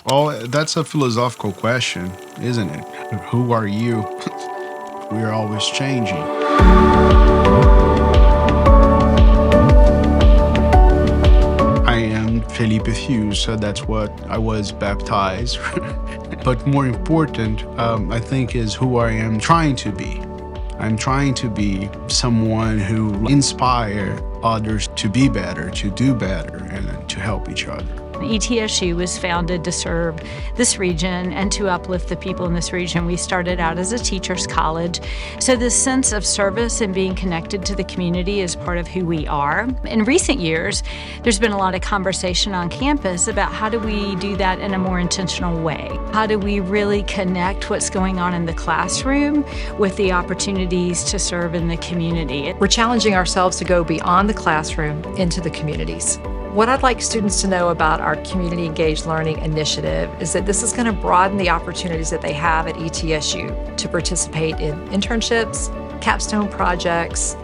Well, that's a philosophical question, isn't it? Who are you? We are always changing. I am Felipe Hughes, so that's what I was baptized. But more important, I think, is who I am trying to be. I'm trying to be someone who inspires others to be better, to do better, and to help each other. ETSU was founded to serve this region and to uplift the people in this region. We started out as a teacher's college, so this sense of service and being connected to the community is part of who we are. In recent years, there's been a lot of conversation on campus about how do we do that in a more intentional way? How do we really connect what's going on in the classroom with the opportunities to serve in the community? We're challenging ourselves to go beyond the classroom into the communities. What I'd like students to know about our Community Engaged Learning initiative is that this is going to broaden the opportunities that they have at ETSU to participate in internships, capstone projects,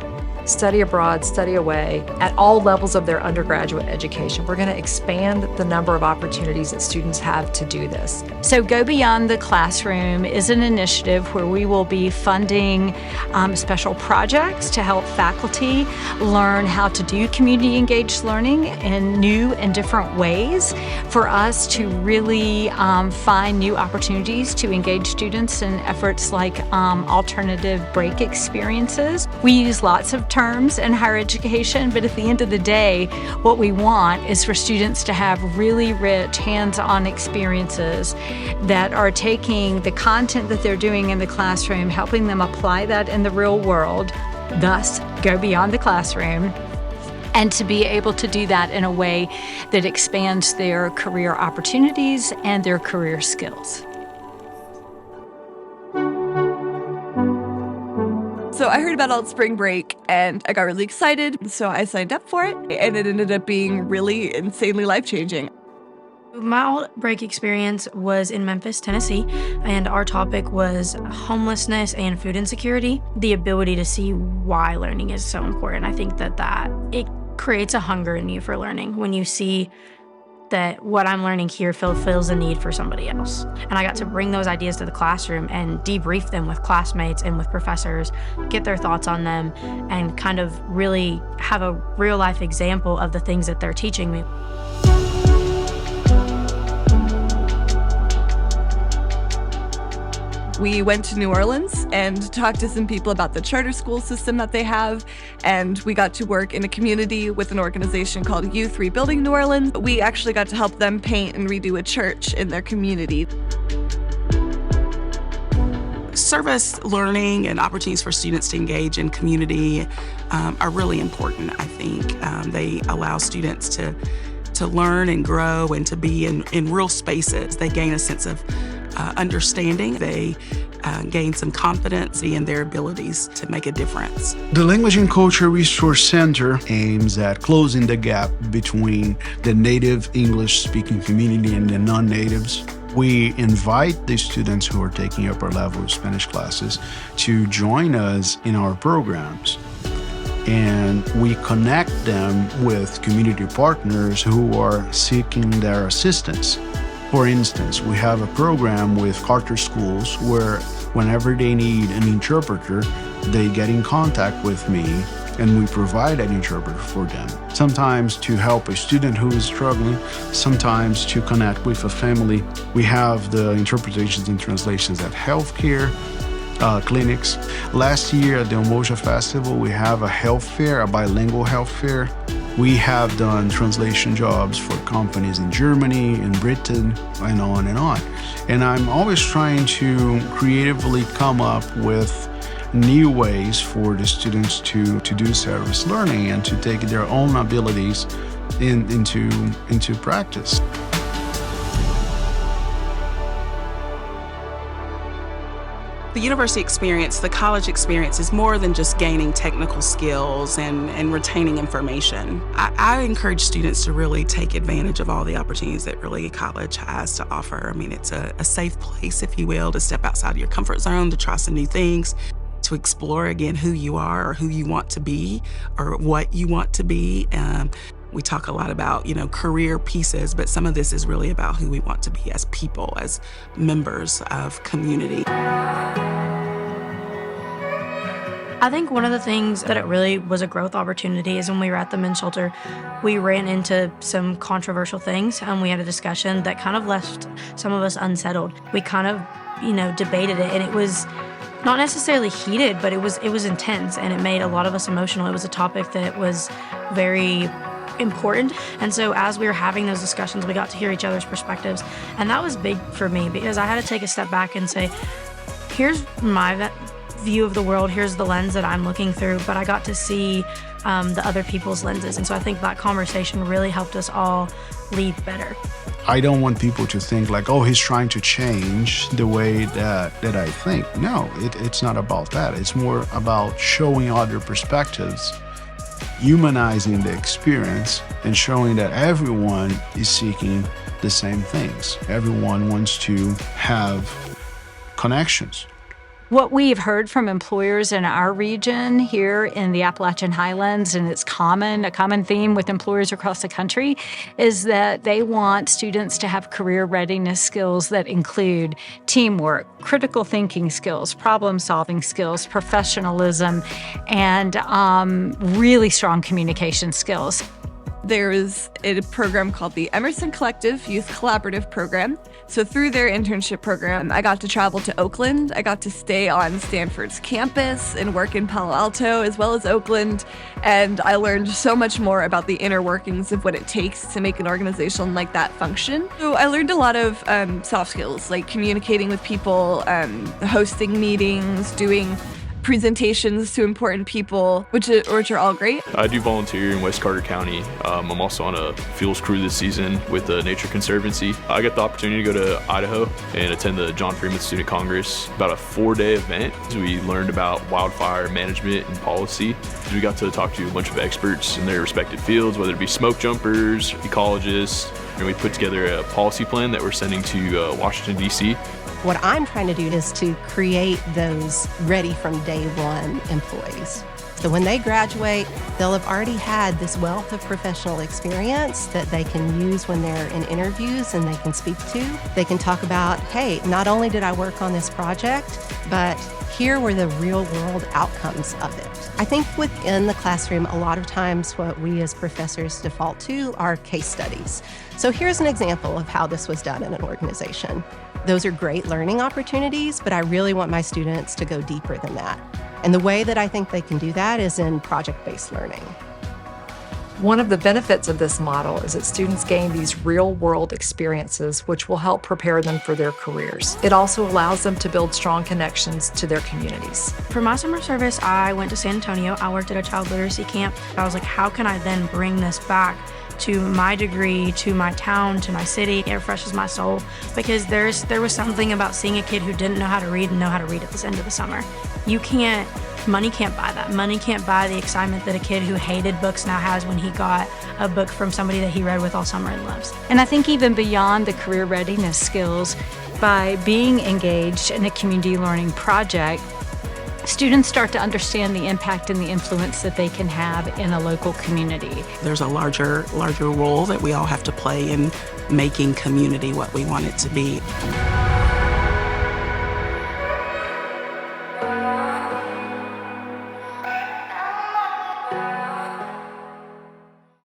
study abroad, study away, at all levels of their undergraduate education. We're going to expand the number of opportunities that students have to do this. So Go Beyond the Classroom is an initiative where we will be funding special projects to help faculty learn how to do community engaged learning in new and different ways for us to really find new opportunities to engage students in efforts like alternative break experiences. We use lots of terms in higher education, but at the end of the day, what we want is for students to have really rich hands-on experiences that are taking the content that they're doing in the classroom, helping them apply that in the real world, thus go beyond the classroom, and to be able to do that in a way that expands their career opportunities and their career skills. So I heard about spring break and I got really excited, so I signed up for it, and it ended up being really insanely life-changing. My alt break experience was in Memphis, Tennessee, and our topic was homelessness and food insecurity. The ability to see why learning is so important. I think that it creates a hunger in you for learning when you see that what I'm learning here fulfills a need for somebody else. And I got to bring those ideas to the classroom and debrief them with classmates and with professors, get their thoughts on them, and kind of really have a real life example of the things that they're teaching me. We went to New Orleans and talked to some people about the charter school system that they have, and we got to work in a community with an organization called Youth Rebuilding New Orleans. We actually got to help them paint and redo a church in their community. Service learning and opportunities for students to engage in community are really important, I think. They allow students to learn and grow and to be in real spaces. They gain a sense of understanding. They gain some confidence in their abilities to make a difference. The Language and Culture Resource Center aims at closing the gap between the native English-speaking community and the non-natives. We invite the students who are taking upper level Spanish classes to join us in our programs. And we connect them with community partners who are seeking their assistance. For instance, we have a program with charter schools where whenever they need an interpreter, they get in contact with me and we provide an interpreter for them. Sometimes to help a student who is struggling, sometimes to connect with a family. We have the interpretations and translations at healthcare clinics. Last year at the Umoja Festival, we have a health fair, a bilingual health fair. We have done translation jobs for companies in Germany, in Britain, and on and on. And I'm always trying to creatively come up with new ways for the students to do service learning and to take their own abilities into practice. The university experience, the college experience, is more than just gaining technical skills and retaining information. I encourage students to really take advantage of all the opportunities that really college has to offer. I mean, it's a safe place, if you will, to step outside of your comfort zone, to try some new things, to explore again who you are or who you want to be or what you want to be. We talk a lot about, career pieces, but some of this is really about who we want to be as people, as members of community. I think one of the things that it really was a growth opportunity is when we were at the men's shelter, we ran into some controversial things, and we had a discussion that kind of left some of us unsettled. We kind of, debated it, and it was not necessarily heated, but it was intense, and it made a lot of us emotional. It was a topic that was very important. And so as we were having those discussions, we got to hear each other's perspectives. And that was big for me because I had to take a step back and say, here's my view of the world, here's the lens that I'm looking through, but I got to see the other people's lenses. And so I think that conversation really helped us all lead better. I don't want people to think like, oh, he's trying to change the way that I think. No, it's not about that. It's more about showing other perspectives, humanizing the experience, and showing that everyone is seeking the same things. Everyone wants to have connections. What we've heard from employers in our region here in the Appalachian Highlands, and it's a common theme with employers across the country, is that they want students to have career readiness skills that include teamwork, critical thinking skills, problem-solving skills, professionalism, and really strong communication skills. There is a program called the Emerson Collective Youth Collaborative Program. So through their internship program, I got to travel to Oakland. I got to stay on Stanford's campus and work in Palo Alto as well as Oakland. And I learned so much more about the inner workings of what it takes to make an organization like that function. So I learned a lot of soft skills, like communicating with people, hosting meetings, doing presentations to important people, which are all great. I do volunteer in West Carter County. I'm also on a fuels crew this season with the Nature Conservancy. I got the opportunity to go to Idaho and attend the John Freeman Student Congress, about a 4-day event. We learned about wildfire management and policy. We got to talk to a bunch of experts in their respective fields, whether it be smoke jumpers, ecologists, and we put together a policy plan that we're sending to Washington, D.C. What I'm trying to do is to create those ready from day one employees. So when they graduate, they'll have already had this wealth of professional experience that they can use when they're in interviews and they can speak to. They can talk about, hey, not only did I work on this project, but here were the real world outcomes of it. I think within the classroom, a lot of times what we as professors default to are case studies. So here's an example of how this was done in an organization. Those are great learning opportunities, but I really want my students to go deeper than that. And the way that I think they can do that is in project-based learning. One of the benefits of this model is that students gain these real-world experiences which will help prepare them for their careers. It also allows them to build strong connections to their communities. For my summer service, I went to San Antonio. I worked at a child literacy camp. I was like, how can I then bring this back to my degree, to my town, to my city? It refreshes my soul because there was something about seeing a kid who didn't know how to read and know how to read at the end of the summer. Money can't buy that. Money can't buy the excitement that a kid who hated books now has when he got a book from somebody that he read with all summer and loves. And I think even beyond the career readiness skills, by being engaged in a community learning project, students start to understand the impact and the influence that they can have in a local community. There's a larger role that we all have to play in making community what we want it to be.